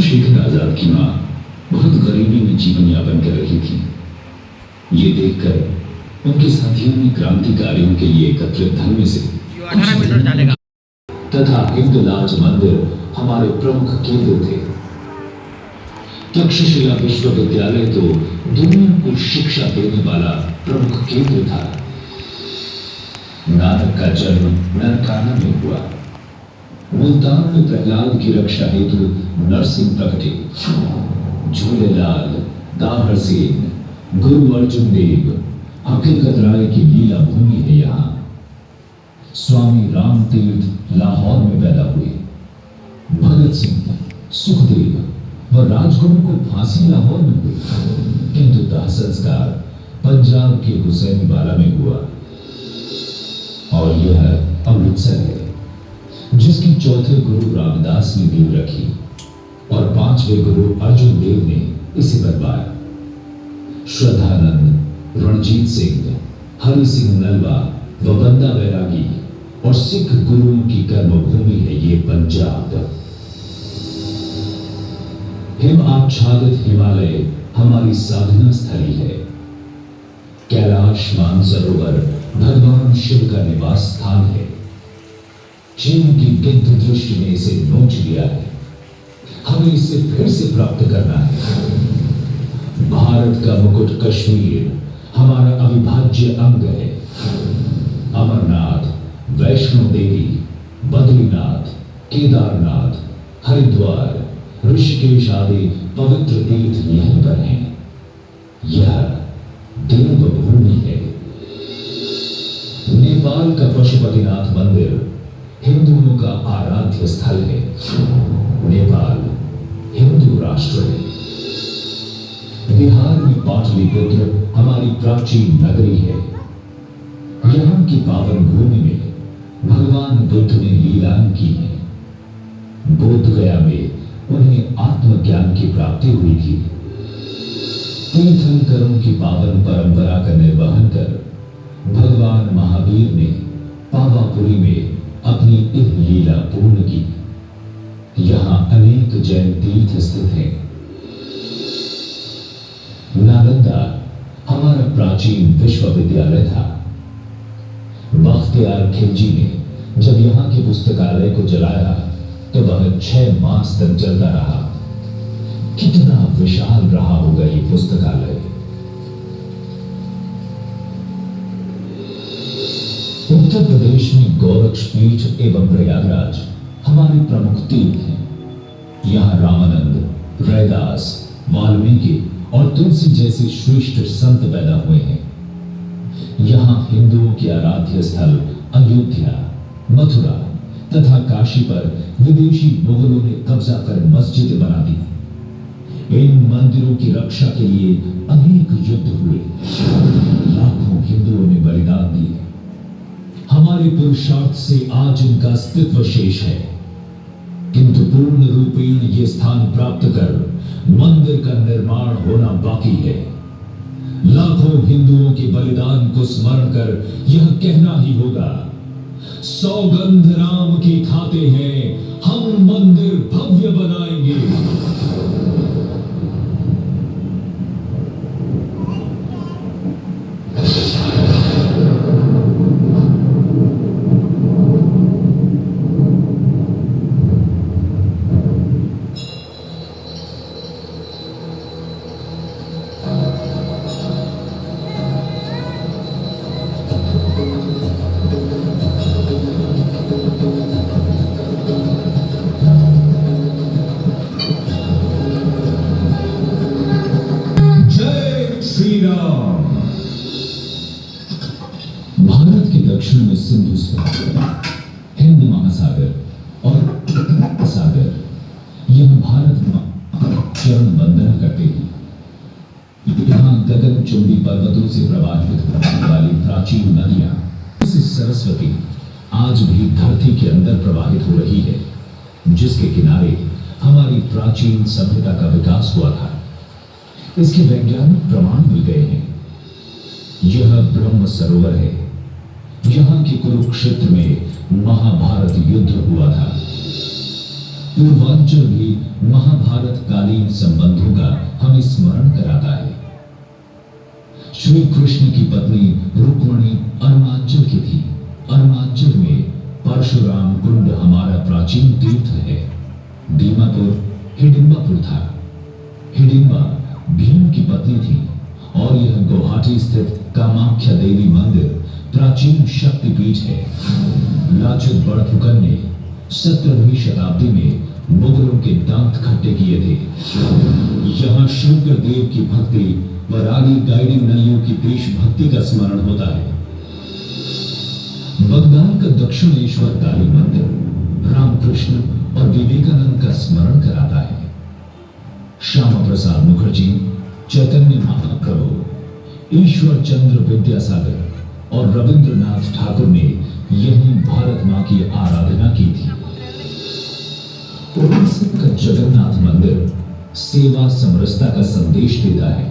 चंद्रशेखर आजाद की मां बहुत गरीबी में जीवन यापन कर रही थी। ये देखकर उनके साथियों ने क्रांतिकारियों के लिए एकत्रित धन में से 18 मिनट चलेगा तथा हिंदुराज मंदिर हमारे प्रमुख केंद्र थे। तक्षशिला विश्वविद्यालय तो दुनिया को शिक्षा देने वाला प्रमुख केंद्र था। नानक का जन्म ननकाना में हुआ। मुल्तान में प्रहलाद की रक्षा हेतु नरसिंह प्रकटे। झूलेलाल, दाहर सेन, गुरु अर्जुन देव, हकीकत राय की लीला भूमि है यहाँ। स्वामी राम तीर्थ लाहौर में पैदा हुए। भगत सिंह, सुखदेव व राजगुरु को फांसी लाहौर में हुई, किंतु दाह संस्कार पंजाब के हुसैनवाला में हुआ। और यह अमृतसर है जिसकी चौथे गुरु रामदास ने नींव रखी और पांचवें गुरु अर्जुन देव ने इसे बनवाया। श्रद्धानंद, रणजीत सिंह, हरि सिंह नलवा व बंदा बैरागी और सिख गुरुओं की कर्मभूमि है ये पंजाब। हिम आच्छादित हिमालय हमारी साधना स्थली है। कैलाश मानसरोवर भगवान शिव का निवास स्थान है। चीन की गिद्ध दृष्टि ने इसे नोच लिया है। हमें इसे फिर से प्राप्त करना है। भारत का मुकुट कश्मीर हमारा अविभाज्य अंग है। अमरनाथ, वैष्णो देवी, बद्रीनाथ, केदारनाथ, हरिद्वार, ऋषिकेश आदि पवित्र तीर्थ यहीं पर हैं। यह देवभूमि है। नेपाल का पशुपतिनाथ मंदिर हिंदुओं का आराध्य स्थल है। नेपाल हिंदू राष्ट्र है। बिहार में पाटलिपुत्र हमारी प्राचीन नगरी है। यहाँ की पावन भूमि में भगवान बुद्ध ने लीलाएं की हैं। बोध गया में उन्हें आत्मज्ञान की प्राप्ति हुई थी। तीर्थंकरों की पावन परंपरा का निर्वहन कर भगवान महावीर ने पावापुरी में अपनी एक लीला पूर्ण की। यहाँ अनेक जैन तीर्थ स्थित हैं। नालंदा हमारा प्राचीन विश्वविद्यालय था। बख्तियार खिलजी ने जब यहाँ के पुस्तकालय को जलाया तो वह 6 मास तक जलता रहा। कितना विशाल रहा होगा ये पुस्तकालय। उत्तर प्रदेश में गोरक्षपीठ एवं प्रयागराज हमारे प्रमुख तीर्थ हैं। यहाँ रामानंद, रैदास, वाल्मीकि और तुलसी जैसे श्रेष्ठ संत पैदा हुए हैं। यहाँ हिंदुओं के आराध्य स्थल अयोध्या, मथुरा तथा काशी पर विदेशी मुगलों ने कब्जा कर मस्जिद बना दी। इन मंदिरों की रक्षा के लिए अनेक युद्ध हुए। लाखों हिंदुओं ने बलिदान दिए। हमारे पुरुषार्थ से आज इनका अस्तित्व शेष है, किंतु पूर्ण रूपेण ये स्थान प्राप्त कर मंदिर का निर्माण होना बाकी है। लाखों हिंदुओं के बलिदान को स्मरण कर यह कहना ही होगा, सौगंध राम की खाते हैं, हम मंदिर भव्य बनाएंगे। भारत के दक्षिण में सिंधु सागर, हिंद महासागर और सागर यह भारत चरण वंदना करते हैं। यहाँ गगनचुंबी पर्वतों से प्रवाहित होने वाली प्राचीन नदियां जैसे सरस्वती आज भी धरती के अंदर प्रवाहित हो रही है, जिसके किनारे हमारी प्राचीन सभ्यता का विकास हुआ था। इसके वैज्ञानिक प्रमाण मिल गए हैं। यह ब्रह्म सरोवर है। यहाँ के कुरुक्षेत्र में महाभारत युद्ध हुआ था। पूर्वांचल भी महाभारत कालीन संबंधों का हमें स्मरण कराता है। श्री कृष्ण की पत्नी रुक्मणी अरुणाचल की थी। अरुणाचल में परशुराम कुंड हमारा प्राचीन तीर्थ है। दीमापुर हिडिंबापुर था। हिडिंबा भीम की पत्नी थी और यह गुवाहाटी स्थित कामाख्या देवी मंदिर प्राचीन शक्तिपीठ है। लाचुत बड़फुकन ने 17वीं शताब्दी में मुगलों के दांत खट्टे किए थे। यहाँ शंकर देव की भक्ति व रानी गाइडिंग नैयों की देशभक्ति का स्मरण होता है। बंगाल का दक्षिणेश्वर काली मंदिर रामकृष्ण और विवेकानंद का स्मरण कराता है। श्यामा प्रसाद मुखर्जी, चैतन्य महाप्रभु, ईश्वर चंद्र विद्यासागर और रविंद्रनाथ ठाकुर ने यही भारत मां की आराधना की थी। उड़ीसा का जगन्नाथ मंदिर सेवा समरसता का संदेश देता है।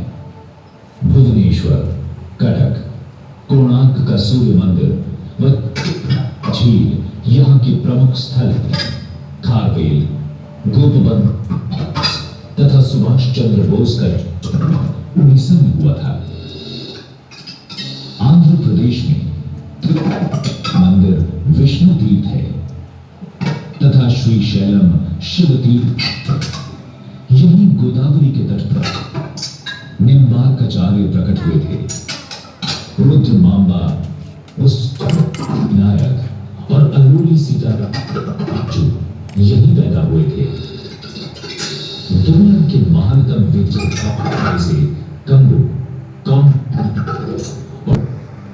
भुवनेश्वर, कटक, कोणार्क का सूर्य मंदिर व झील यहाँ के प्रमुख स्थल हैं। खारवेल, गोपबंध तथा सुभाष चंद्र बोस का उड़ीसा में हुआ था। आंध्र प्रदेश में मंदिर विष्णु तीर्थ है तथा श्री शैलम शिव तीर्थ। यही गोदावरी के तट पर निम्बार्काचार्य प्रकट हुए थे। रुद्र मांबा, उस नायक और अल्लूरी सीताराम यही पैदा हुए थे। दुनिया के महानतम विद्वान से कंबु,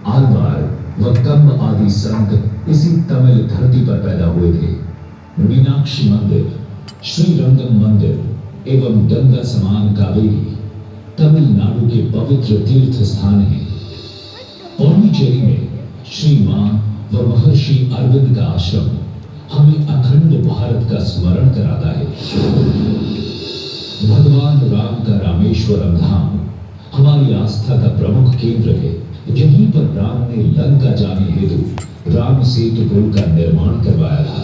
आलवार व कम्ब आदि संत इसी तमिल धरती पर पैदा हुए थे। मीनाक्षी मंदिर, श्रीरंगम मंदिर एवं गंगा समान कावेरी तमिलनाडु के पवित्र तीर्थ स्थान हैं। पौंडीचेरी में श्री मां व महर्षि अरविंद का आश्रम हमें अखंड भारत का स्मरण कराता है। भगवान राम का रामेश्वरम धाम हमारी आस्था का प्रमुख केंद्र है। यहीं पर राम ने लंका जाने हेतु राम सेतु पुल का निर्माण करवाया था।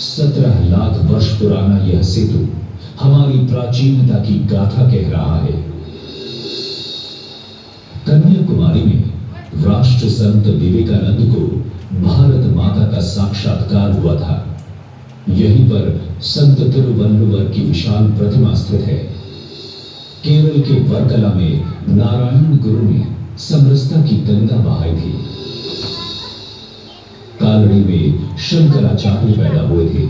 17 लाख वर्ष पुराना यह सेतु हमारी प्राचीनता की गाथा कह रहा है। कन्याकुमारी में राष्ट्र संत विवेकानंद को भारत माता का साक्षात्कार हुआ था। यहीं पर संत तिरुवल्लुवर की विशाल प्रतिमा स्थित है। केरल के वर्कला में नारायण गुरु ने समरसता की गंगा बहाई थी। कालड़ी में शंकराचार्य पैदा हुए थे,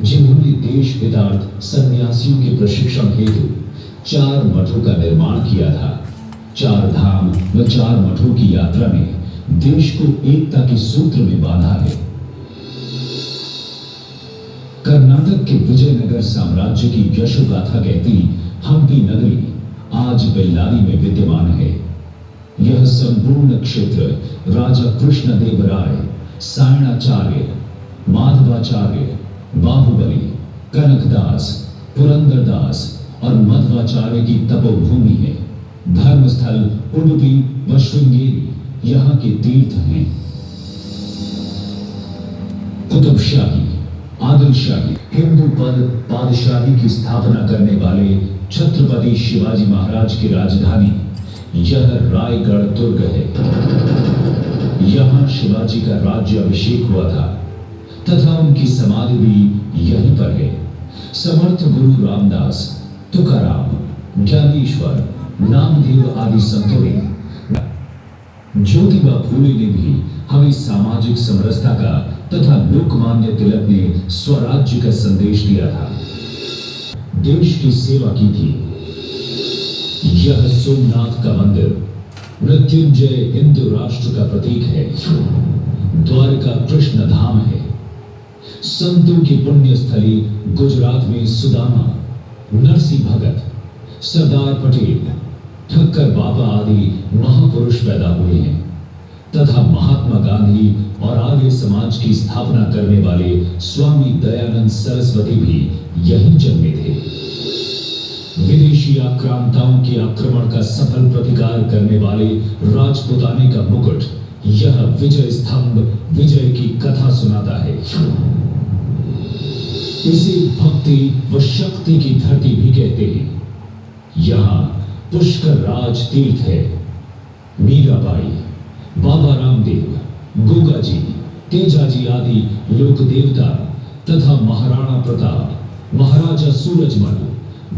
जिन्होंने देश हितार्थ सन्यासियों के प्रशिक्षण हेतु 4 मठों का निर्माण किया था। 4 धाम व 4 मठों की यात्रा ने देश को एकता के सूत्र में बांधा है। कर्नाटक के विजयनगर साम्राज्य की यशोगाथा कहती हम्पी नगरी आज बेल्लारी में विद्यमान है। यह संपूर्ण क्षेत्र राजा कृष्णदेवराय, सायणाचार्य, माधवाचार्य, बाहुबली, कनकदास, पुरंदरदास और मध्वाचार्य की तपोभूमि है। धर्मस्थल उडुपी व श्रृंगेरी यहाँ के तीर्थ हैं। कुतुबशाही, आदिलशाही, हिंदू पद पादशाही की स्थापना करने वाले छत्रपति शिवाजी महाराज की राजधानी यह रायगढ़ दुर्ग है। यहाँ शिवाजी का राज्य अभिषेक हुआ था तथा उनकी समाधि भी यहीं पर है। समर्थ गुरु रामदास, तुकाराम, ज्ञानेश्वर, नामदेव आदि संतों ने, ज्योतिबा फूले ने भी हमें सामाजिक समरसता का तथा लोकमान्य तिलक ने स्वराज्य का संदेश दिया था, देश की सेवा की थी। यह सोमनाथ का मंदिर मृत्युंजय हिंदू राष्ट्र का प्रतीक है। द्वारका कृष्ण धाम है। संतों की पुण्य स्थली गुजरात में सुदामा, नरसिंह भगत, सरदार पटेल, ठक्कर बाबा आदि महापुरुष पैदा हुए हैं तथा महात्मा गांधी और आर्य समाज की स्थापना करने वाले स्वामी दयानंद सरस्वती भी यहीं जन्मे थे। विदेशी आक्रांताओं के आक्रमण का सफल प्रतिकार करने वाले राजपुताने का मुकुट यह विजय स्तंभ विजय की कथा सुनाता है। इसे भक्ति व शक्ति की धरती भी कहते हैं। यहाँ पुष्कर राज तीर्थ है। मीराबाई, बाबा रामदेव, गोगा जी, तेजाजी आदि लोक देवता तथा महाराणा प्रताप, महाराजा सूरजमल,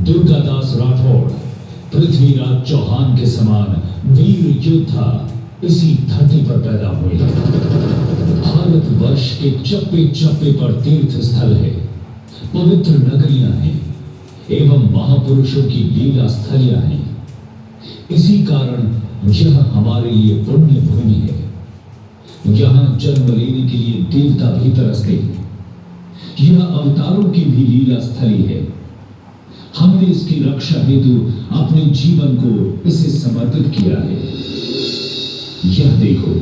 दुर्गादास राठौड़, पृथ्वीराज चौहान के समान वीर योद्धा इसी धरती पर पैदा हुए हैं। भारतवर्ष के चप्पे चप्पे पर तीर्थ स्थल है, पवित्र नगरियां हैं एवं महापुरुषों की लीला स्थलियां हैं। इसी कारण यह हमारे लिए पुण्य भूमि है। यहां जन्म लेने के लिए देवता भी तरसते हैं। यह अवतारों की भी लीला स्थली है। हमने इसकी रक्षा हेतु अपने जीवन को इसे समर्पित किया है। यह देखो,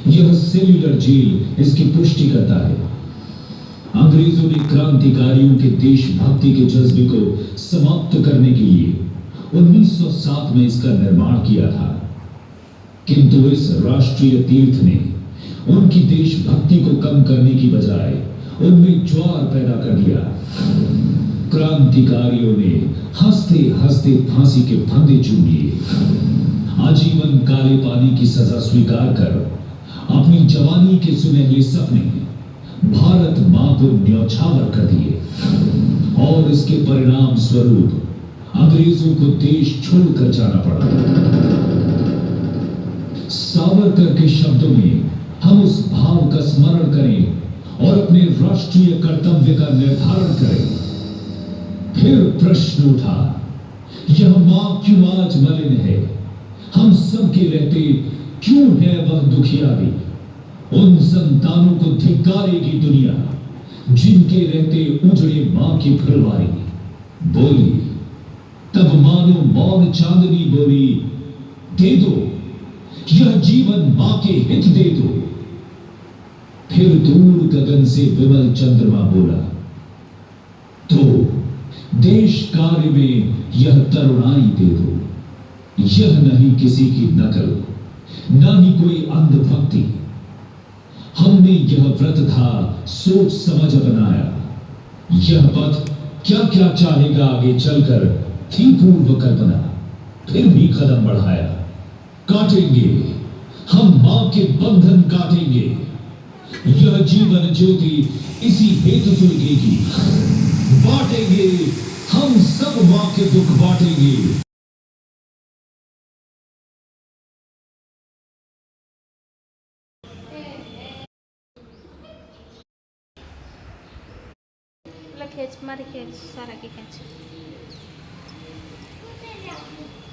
यह सेल्यूलर जेल इसकी पुष्टि करता है। अंग्रेजों ने क्रांतिकारियों के देशभक्ति के जज्बे को समाप्त करने के लिए 1907 में इसका निर्माण किया था, किंतु इस राष्ट्रीय तीर्थ ने उनकी देशभक्ति को कम करने की बजाय उनमें ज्वार पैदा कर दिया। क्रांतिकारियों ने हंसते हंसते फांसी के फंदे चूम लिए। आजीवन काले पानी की सजा स्वीकार कर अपनी जवानी के सुनहरे सपने भारत मां को न्यौछावर कर दिए और इसके परिणाम स्वरूप अंग्रेजों को देश छोड़कर जाना पड़ा। सावरकर के शब्दों में हम उस भाव का स्मरण करें और अपने राष्ट्रीय कर्तव्य का निर्धारण करें। फिर प्रश्न उठा, यह मां क्यों आज मलिन है? हम सबके रहते क्यों है वह दुखियारी? उन संतानों को धिक्कारेगी दुनिया जिनके रहते उजड़े मां की फुलवारी। बोली तब मानो मौन चांदनी बोली, दे दो यह जीवन मां के हित दे दो। फिर दूर गगन से विमल चंद्रमा बोला, तो देश कार्य में यह तरुणाई दे दो। यह नहीं किसी की नकल, न ही कोई अंधभक्ति। हमने यह व्रत था सोच समझ बनाया। यह पथ क्या क्या चाहेगा आगे चलकर थी पूर्व कल्पना, फिर भी कदम बढ़ाया। काटेंगे हम मां के बंधन, काटेंगे यह जीवन ज्योति इसी हेतु सुलगेगी। बांटेंगे हम सब मां के दुख बांटेंगे। खींच मारी, खींच सारा की खींच।